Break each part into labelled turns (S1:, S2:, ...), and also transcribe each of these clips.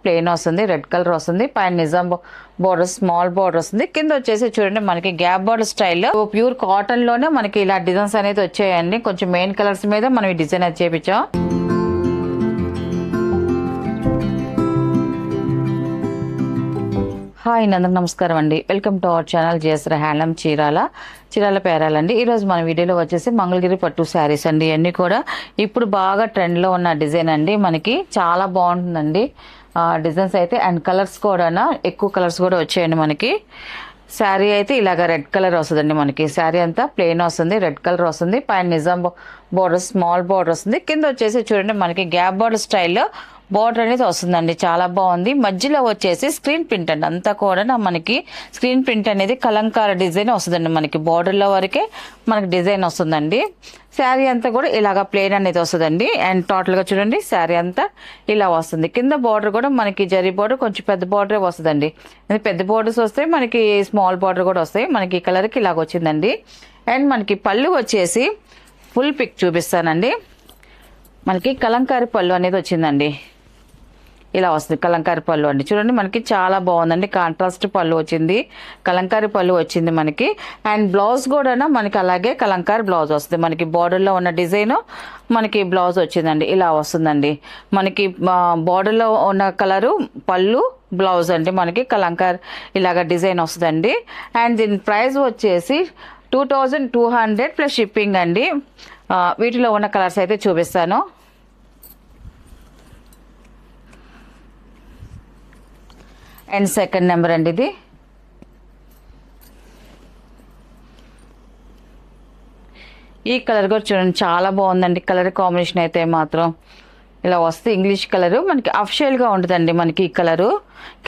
S1: Plain వస్తుంది, red colour వస్తుంది. పైన నిజాం బోర్డర్, స్మాల్ బోర్డర్ వస్తుంది. కింద వచ్చేసి చూడండి మనకి గ్యాప్ బోర్డర్ స్టైల్లో ప్యూర్ కాటన్ లోనే మనకి ఇలా డిజైన్స్ అనేది వచ్చాయండి. కొంచెం మెయిన్ కలర్స్ మీద మనం ఈ డిజైన్ అయితే చేపించాం. హాయ్ అందరికి నమస్కారం అండి. Welcome to our channel GSR handloom Chirala పేరాలండి. ఈరోజు మన వీడియోలో వచ్చేసి మంగళగిరి పట్టు శారీస్ అండి. ఇవన్నీ కూడా ఇప్పుడు బాగా ట్రెండ్లో ఉన్న డిజైన్ అండి. మనకి చాలా బాగుంటుందండి డిజైన్స్ అయితే. అండ్ కలర్స్ కూడా ఎక్కువ కలర్స్ కూడా వచ్చాయండి. మనకి శారీ అయితే ఇలాగ రెడ్ కలర్ వస్తుందండి. మనకి శారీ అంతా ప్లెయిన్ వస్తుంది, రెడ్ కలర్ వస్తుంది. పైన నిజాం బోర్డర్, స్మాల్ బోర్డర్ వస్తుంది. కింద వచ్చేసి చూడండి మనకి గ్యాప్ బోర్డర్ స్టైల్లో బోర్డర్ అనేది వస్తుందండి. చాలా బాగుంది. మధ్యలో వచ్చేసి స్క్రీన్ ప్రింట్ అండి. అంతా కూడా మనకి స్క్రీన్ ప్రింట్ అనేది కలంకార డిజైన్ వస్తుందండి. మనకి బోర్డర్లో వరకే మనకి డిజైన్ వస్తుందండి. శారీ అంతా కూడా ఇలాగ ప్లెయిన్ అనేది వస్తుందండి. అండ్ టోటల్గా చూడండి శారీ అంతా ఇలా వస్తుంది. కింద బార్డర్ కూడా మనకి జరీ బార్డర్ కొంచెం పెద్ద బార్డరే వస్తుందండి. పెద్ద బార్డర్స్ వస్తాయి, మనకి స్మాల్ బార్డర్ కూడా వస్తాయి. మనకి ఈ కలర్కి ఇలాగ వచ్చిందండి. అండ్ మనకి పళ్ళు వచ్చేసి ఫుల్ పిక్ చూపిస్తానండి. మనకి కలంకారీ పళ్ళు అనేది వచ్చిందండి. ఇలా వస్తుంది కలంకారీ పళ్ళు అండి. చూడండి మనకి చాలా బాగుందండి. కాంట్రాస్ట్ పళ్ళు వచ్చింది, కలంకారీ పళ్ళు వచ్చింది మనకి. అండ్ బ్లౌజ్ కూడా మనకి అలాగే కలంకారీ బ్లౌజ్ వస్తుంది. మనకి బార్డర్లో ఉన్న డిజైన్ మనకి బ్లౌజ్ వచ్చిందండి. ఇలా వస్తుందండి. మనకి బార్డర్లో ఉన్న కలరు పళ్ళు, బ్లౌజ్ అండి. మనకి కలంకారీ ఇలాగ డిజైన్ వస్తుందండి. అండ్ దీని ప్రైస్ వచ్చేసి 2200 ప్లస్ షిప్పింగ్ అండి. వీటిలో ఉన్న కలర్స్ అయితే చూపిస్తాను. అండ్ సెకండ్ నెంబర్ అండి ఇది. ఈ కలర్ కూడా చూడండి చాలా బాగుందండి. కలర్ కాంబినేషన్ అయితే మాత్రం ఇలా వస్తే ఇంగ్లీష్ కలరు మనకి అఫిషియల్గా ఉంటుందండి. మనకి ఈ కలరు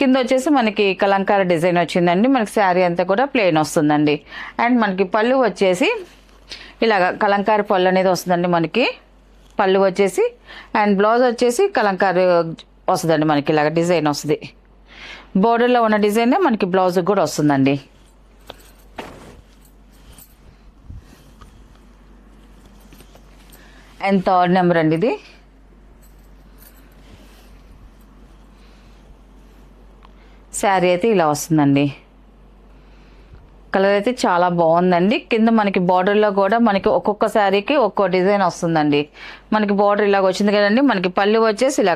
S1: కింద వచ్చేసి మనకి కలంకార డిజైన్ వచ్చిందండి. మనకి శారీ అంతా కూడా ప్లెయిన్ వస్తుందండి. అండ్ మనకి పళ్ళు వచ్చేసి ఇలాగ కలంకారీ పళ్ళు అనేది వస్తుందండి. మనకి పళ్ళు వచ్చేసి అండ్ బ్లౌజ్ వచ్చేసి కలంకారీ వస్తుందండి. మనకి ఇలాగ డిజైన్ వస్తుంది. బోర్డర్లో ఉన్న డిజైన్ మనకి బ్లౌజ్ కూడా వస్తుందండి. అండ్ థర్డ్ నెంబర్ అండి ఇది. శారీ అయితే ఇలా వస్తుందండి. కలర్ అయితే చాలా బాగుందండి. కింద మనకి బార్డర్లో కూడా మనకి ఒక్కొక్క శారీకి ఒక్కో డిజైన్ వస్తుందండి. మనకి బార్డర్ ఇలాగ వచ్చింది కదండి. మనకి పళ్ళు వచ్చేసి ఇలా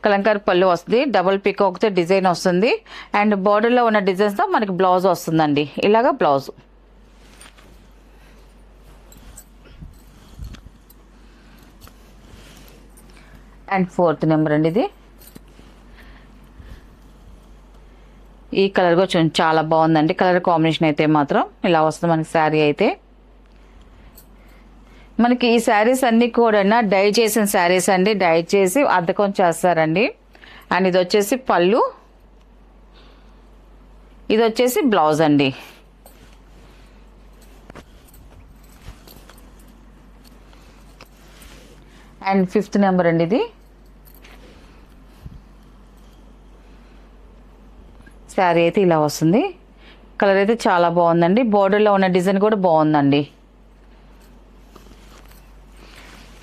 S1: కలంకారీ పళ్ళు వస్తుంది. డబుల్ పికాక్తో డిజైన్ వస్తుంది. అండ్ బార్డర్లో ఉన్న డిజైన్స్తో మనకి బ్లౌజ్ వస్తుందండి. ఇలాగ బ్లౌజ్. అండ్ ఫోర్త్ నెంబర్ అండి ఇది. ఈ కలర్ కూడా చూడండి చాలా బాగుందండి. కలర్ కాంబినేషన్ అయితే మాత్రం ఇలా వస్తుంది మనకి శారీ అయితే. మనకి ఈ శారీస్ అన్నీ కూడా డై చేసిన శారీస్ అండి. డై చేసి అద్దకం చేస్తారండి. అండ్ ఇది వచ్చేసి పళ్ళు, ఇది వచ్చేసి బ్లౌజ్ అండి. అండ్ ఫిఫ్త్ నెంబర్ అండి ఇది. శారీ అయితే ఇలా వస్తుంది. కలర్ అయితే చాలా బాగుందండి. బోర్డర్లో ఉన్న డిజైన్ కూడా బాగుందండి.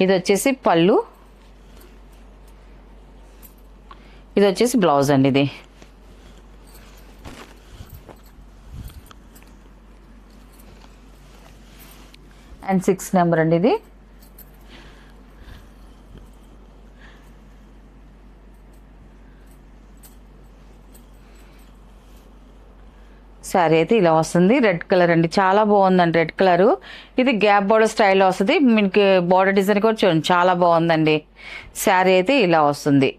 S1: ఇది వచ్చేసి పళ్ళు, ఇది వచ్చేసి బ్లౌజ్ అండి. ఇది అండ్ 6th నెంబర్ అండి ఇది. శారీ అయితే ఇలా వస్తుంది. రెడ్ కలర్ అండి. చాలా బాగుందండి రెడ్ కలరు. ఇది గ్యాప్ బోర్డర్ స్టైల్లో వస్తుంది. మీకు బోర్డర్ డిజైన్ కూడా చూడండి చాలా బాగుందండి. శారీ అయితే ఇలా వస్తుంది.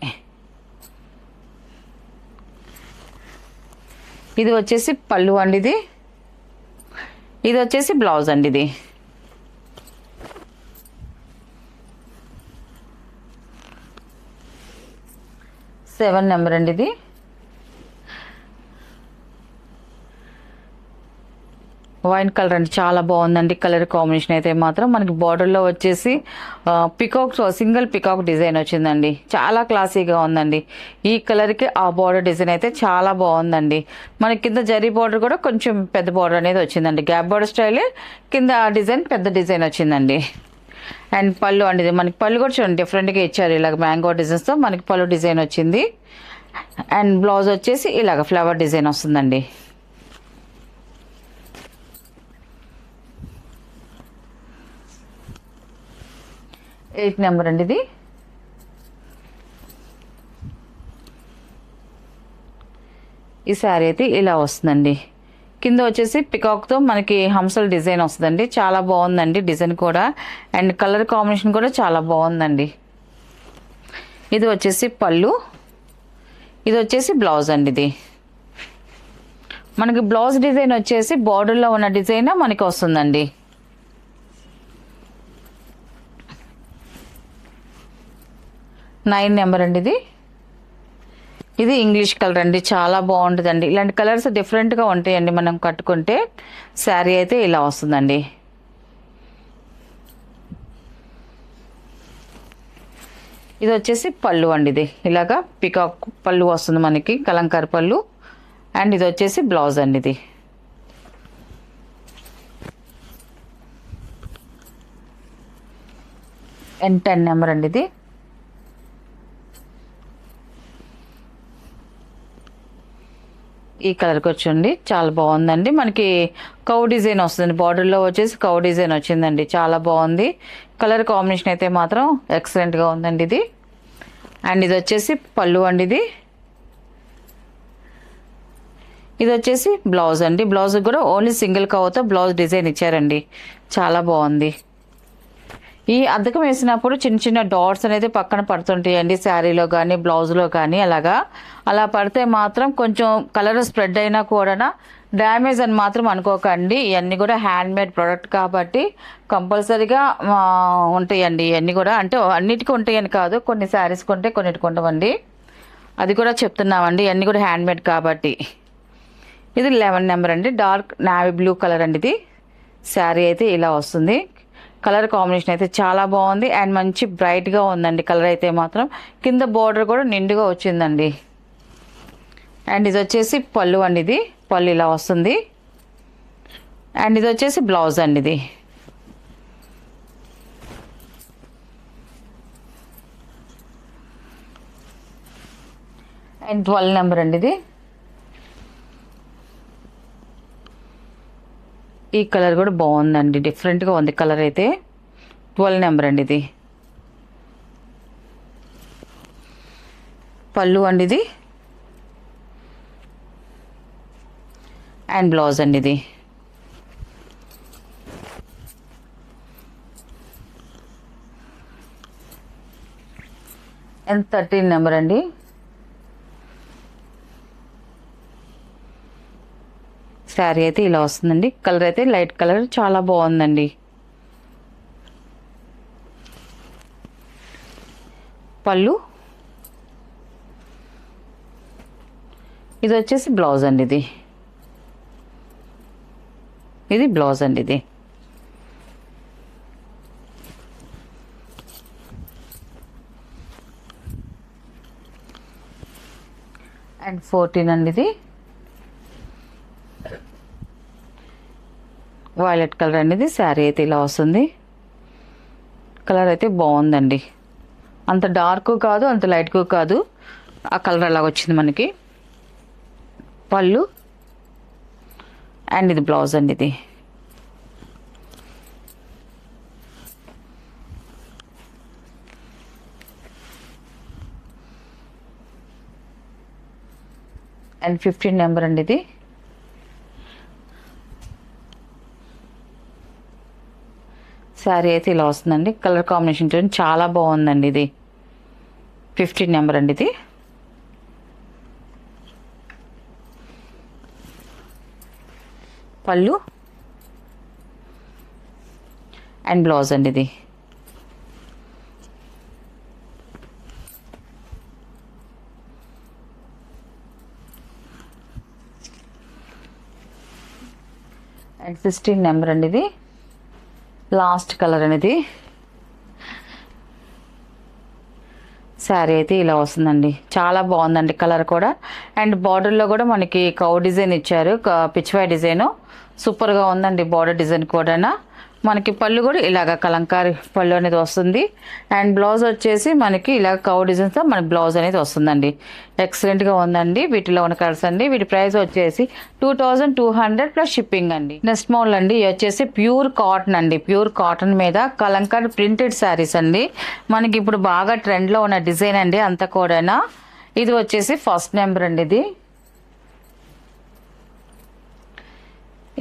S1: ఇది వచ్చేసి పళ్ళు అండి. ఇది వచ్చేసి బ్లౌజ్ అండి. ఇది 7 నెంబర్ అండి ఇది. వైన్ కలర్ అండి. చాలా బాగుందండి కలర్ కాంబినేషన్ అయితే మాత్రం. మనకి బార్డర్లో వచ్చేసి పికాక్, సింగిల్ పికాక్ డిజైన్ వచ్చిందండి. చాలా క్లాసీగా ఉందండి. ఈ కలర్కి ఆ బార్డర్ డిజైన్ అయితే చాలా బాగుందండి. మనకి కింద జరీ బార్డర్ కూడా కొంచెం పెద్ద బార్డర్ అనేది వచ్చిందండి. గ్యాప్ బార్డర్ స్టైలే కింద ఆ డిజైన్ పెద్ద డిజైన్ వచ్చిందండి. అండ్ పళ్ళు అండి. మనకి పళ్ళు కూడా చూడండి డిఫరెంట్గా ఇచ్చారు. ఇలాగ మ్యాంగో డిజైన్స్తో మనకి పళ్ళు డిజైన్ వచ్చింది. అండ్ బ్లౌజ్ వచ్చేసి ఇలాగ ఫ్లవర్ డిజైన్ వస్తుందండి. ఎయిట్ నెంబర్ అండి ఇది. ఈ శారీ అయితే ఇలా వస్తుందండి. కింద వచ్చేసి పికాక్తో మనకి హంసల డిజైన్ వస్తుందండి. చాలా బాగుందండి డిజైన్ కూడా, అండ్ కలర్ కాంబినేషన్ కూడా చాలా బాగుందండి. ఇది వచ్చేసి పళ్ళు, ఇది వచ్చేసి బ్లౌజ్ అండి. ఇది మనకి బ్లౌజ్ డిజైన్ వచ్చేసి బార్డర్లో ఉన్న డిజైన్ మనకి వస్తుందండి. నైన్ నెంబర్ అండి ఇది. ఇది ఇంగ్లీష్ కలర్ అండి, చాలా బాగుంటుందండి. ఇలాంటి కలర్స్ డిఫరెంట్గా ఉంటాయండి మనం కట్టుకుంటే. శారీ అయితే ఇలా వస్తుందండి. ఇది వచ్చేసి పళ్ళు అండి. ఇది ఇలాగా పికాక్ పళ్ళు వస్తుంది మనకి, కలంకారీ పళ్ళు. అండ్ ఇది వచ్చేసి బ్లౌజ్ అండి. ఇది అండ్ 10 నెంబర్ అండి ఇది. ఈ కలర్కి వచ్చండి, చాలా బాగుందండి. మనకి కౌ డిజైన్ వస్తుంది, బార్డర్లో వచ్చేసి కౌ డిజైన్ వచ్చిందండి. చాలా బాగుంది. కలర్ కాంబినేషన్ అయితే మాత్రం ఎక్సలెంట్గా ఉందండి ఇది. అండ్ ఇది వచ్చేసి పళ్ళు అండి. ఇది వచ్చేసి బ్లౌజ్ అండి. బ్లౌజ్ కూడా ఓన్లీ సింగిల్ కౌతో బ్లౌజ్ డిజైన్ ఇచ్చారండి, చాలా బాగుంది. ఈ అద్దకం వేసినప్పుడు చిన్న చిన్న డాట్స్ అనేది పక్కన పడుతుంటాయండి, శారీలో కానీ బ్లౌజ్లో కానీ. అలా పడితే మాత్రం కొంచెం కలర్ స్ప్రెడ్ అయినా కూడా డ్యామేజ్ అని మాత్రం అనుకోకండి. ఇవన్నీ కూడా హ్యాండ్ మేడ్ ప్రోడక్ట్ కాబట్టి కంపల్సరీగా ఉంటాయండి. ఇవన్నీ కూడా అంటే అన్నిటికీ ఉంటాయని కాదు, కొన్ని శారీస్కి ఉంటాయి, కొన్నిటికి ఉండవండి. అది కూడా చెప్తున్నామండి, ఇవన్నీ కూడా హ్యాండ్ మేడ్ కాబట్టి. ఇది 11 నెంబర్ అండి. డార్క్ నావీ బ్లూ కలర్ అండి ఇది. శారీ అయితే ఇలా వస్తుంది. కలర్ కాంబినేషన్ అయితే చాలా బాగుంది అండ్ మంచి బ్రైట్గా ఉందండి కలర్ అయితే మాత్రం. కింద బోర్డర్ కూడా నిండుగా వచ్చిందండి. అండ్ ఇది వచ్చేసి పళ్ళు అండి. ఇది పళ్ళు ఇలా వస్తుంది. అండ్ ఇది వచ్చేసి బ్లౌజ్ అండి. ఇది అండ్ 12 నెంబర్ అండి. ఇది ఈ కలర్ కూడా బాగుందండి, డిఫరెంట్గా ఉంది కలర్ అయితే. 12 నెంబర్ అండి. ఇది పళ్ళు అండి. ఇది అండ్ బ్లౌజ్ అండి. ఇది అండ్ 13 నెంబర్ అండి. శారీ అయితే ఇలా వస్తుందండి. కలర్ అయితే లైట్ కలర్, చాలా బాగుందండి. పళ్ళు, ఇది వచ్చేసి బ్లౌజ్ అండి. ఇది బ్లౌజ్ అండి. ఇది అండ్ 14 అండి. ఇది వైలెట్ కలర్ అనేది. శారీ అయితే ఇలా వస్తుంది. కలర్ అయితే బాగుందండి, అంత డార్క్ కాదు, అంత లైట్ కాదు, ఆ కలర్ అలాగ వచ్చింది మనకి. పళ్ళు అండ్ ఇది బ్లౌజ్ అండి. ఇది అండ్ 15 నెంబర్ అండి. ఇది శారీ అయితే ఇలా వస్తుందండి. కలర్ కాంబినేషన్ చాలా బాగుందండి. ఇది 15 నెంబర్ అండి. ఇది పళ్ళు అండ్ బ్లౌజ్ అండి. ఇది అండ్ 16 నెంబర్ అండి. ఇది లాస్ట్ కలర్ అనేది. శారీ అయితే ఇలా వస్తుందండి, చాలా బాగుందండి కలర్ కూడా. అండ్ బార్డర్లో కూడా మనకి కౌ డిజైన్ ఇచ్చారు, పిచ్చివాయి డిజైన్. సూపర్గా ఉందండి బార్డర్ డిజైన్ కూడా. మనకి పళ్ళు కూడా ఇలాగ కలంకారీ పళ్ళు అనేది వస్తుంది. అండ్ బ్లౌజ్ వచ్చేసి మనకి ఇలాగ కవ్ డిజైన్స్తో మనకి బ్లౌజ్ అనేది వస్తుందండి. ఎక్సలెంట్గా ఉందండి. వీటిలో ఉన్న కలర్స్ అండి. వీటి ప్రైస్ వచ్చేసి 2200 ప్లస్ షిప్పింగ్ అండి. నెక్స్ట్ మోడల్ అండి, ఇది వచ్చేసి ప్యూర్ కాటన్ అండి. ప్యూర్ కాటన్ మీద కలంకారీ ప్రింటెడ్ శారీస్ అండి. మనకి ఇప్పుడు బాగా ట్రెండ్లో ఉన్న డిజైన్ అండి అంతా కూడా. ఇది వచ్చేసి ఫస్ట్ నెంబర్ అండి. ఇది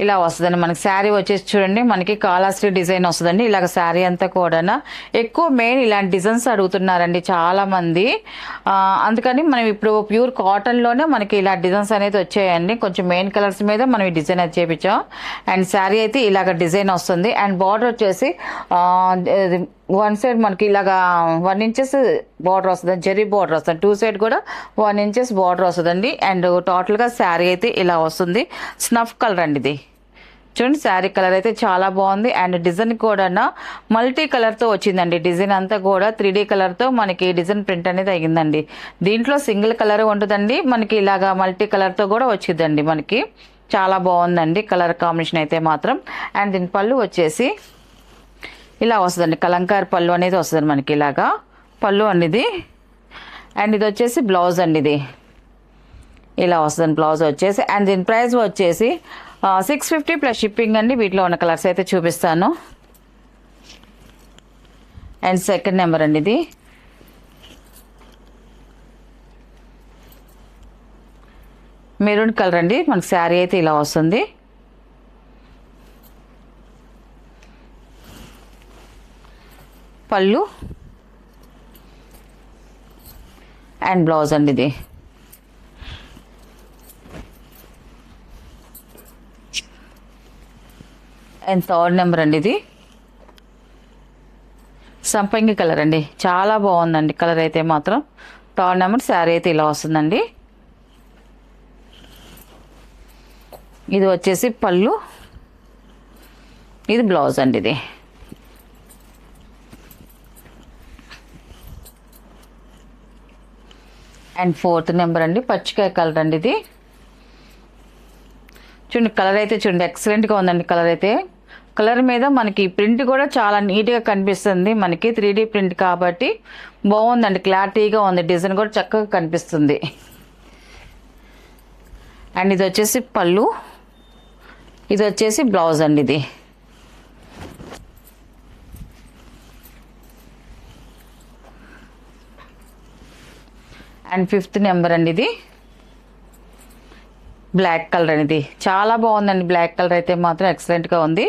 S1: ఇలా వస్తుందండి. మనకి శారీ వచ్చేసి చూడండి, మనకి కాలాశ్రీ డిజైన్ వస్తుందండి. ఇలాగ శారీ అంతా కూడా ఎక్కువ మెయిన్ ఇలాంటి డిజైన్స్ అడుగుతున్నారండి చాలా మంది. అందుకని మనం ఇప్పుడు ప్యూర్ కాటన్లోనే మనకి ఇలా డిజైన్స్ అనేది వచ్చాయండి. కొంచెం మెయిన్ కలర్స్ మీద మనం ఈ డిజైన్ అయితే చేపించాం. అండ్ శారీ అయితే ఇలాగ డిజైన్ వస్తుంది. అండ్ బార్డర్ వచ్చేసి వన్ సైడ్ మనకి ఇలాగా 1 ఇంచెస్ బార్డర్ వస్తుంది, జరీ బార్డర్ వస్తుంది. 2 సైడ్ కూడా 1 ఇంచెస్ బార్డర్ వస్తుందండి. అండ్ టోటల్గా శారీ అయితే ఇలా వస్తుంది. స్నఫ్ కలర్ అండి ఇది. చూడండి శారీ కలర్ అయితే చాలా బాగుంది. అండ్ డిజైన్ కూడా మల్టీ కలర్తో వచ్చిందండి. డిజైన్ అంతా కూడా 3D కలర్తో మనకి డిజైన్ ప్రింట్ అనేది అయ్యిందండి. దీంట్లో సింగిల్ కలర్ ఉంటుందండి, మనకి ఇలాగా మల్టీ కలర్తో కూడా వచ్చిందండి. మనకి చాలా బాగుందండి కలర్ కాంబినేషన్ అయితే మాత్రం. అండ్ దీని పళ్ళు వచ్చేసి ఇలా వస్తుందండి. కలంకారీ పళ్ళు అనేది వస్తుంది మనకి ఇలాగా పళ్ళు అనేది. అండ్ ఇది వచ్చేసి బ్లౌజ్ అండి. ఇది ఇలా వస్తుంది బ్లౌజ్ వచ్చేసి. అండ్ దీని ప్రైస్ వచ్చేసి 650 ప్లస్ షిప్పింగ్ అండి. వీటిలో ఉన్న కలర్స్ అయితే చూపిస్తాను. అండ్ సెకండ్ నెంబర్ అండి. ఇది మెరూన్ కలర్ అండి. మనకి శారీ అయితే ఇలా వస్తుంది. పళ్ళు అండ్ బ్లౌజ్ అండి. ఇది అండ్ థర్డ్ నెంబర్ అండి. ఇది సంపంగి కలర్ అండి. చాలా బాగుందండి కలర్ అయితే మాత్రం. థర్డ్ నెంబర్ శారీ అయితే ఇలా వస్తుందండి. ఇది వచ్చేసి పళ్ళు, ఇది బ్లౌజ్ అండి. ఇది అండ్ ఫోర్త్ నెంబర్ అండి, పచ్చికాయ కలర్ అండి. ఇది చూడండి కలర్ అయితే చూడండి ఎక్సలెంట్గా ఉందండి. కలర్ అయితే కలర్ మీద మనకి ప్రింట్ కూడా చాలా నీట్గా కనిపిస్తుంది. మనకి 3D ప్రింట్ కాబట్టి బాగుందండి, క్లారిటీగా ఉంది. డిజైన్ కూడా చక్కగా కనిపిస్తుంది. అండ్ ఇది వచ్చేసి పళ్ళు, ఇది వచ్చేసి బ్లౌజ్ అండి. ఇది అండ్ ఫిఫ్త్ నెంబర్ అండి. ఇది బ్లాక్ కలర్ అనేది చాలా బాగుందండి. బ్లాక్ కలర్ అయితే మాత్రం ఎక్సలెంట్గా ఉంది.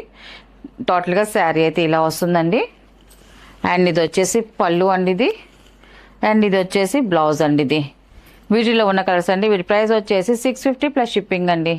S1: టోటల్గా శారీ అయితే ఇలా వస్తుందండి. అండ్ ఇది వచ్చేసి పళ్ళు అండి. ఇది అండ్ ఇది వచ్చేసి బ్లౌజ్ అండి. ఇది వీటిలో ఉన్న కలర్స్ అండి. వీటి ప్రైస్ వచ్చేసి 650 ప్లస్ షిప్పింగ్ అండి.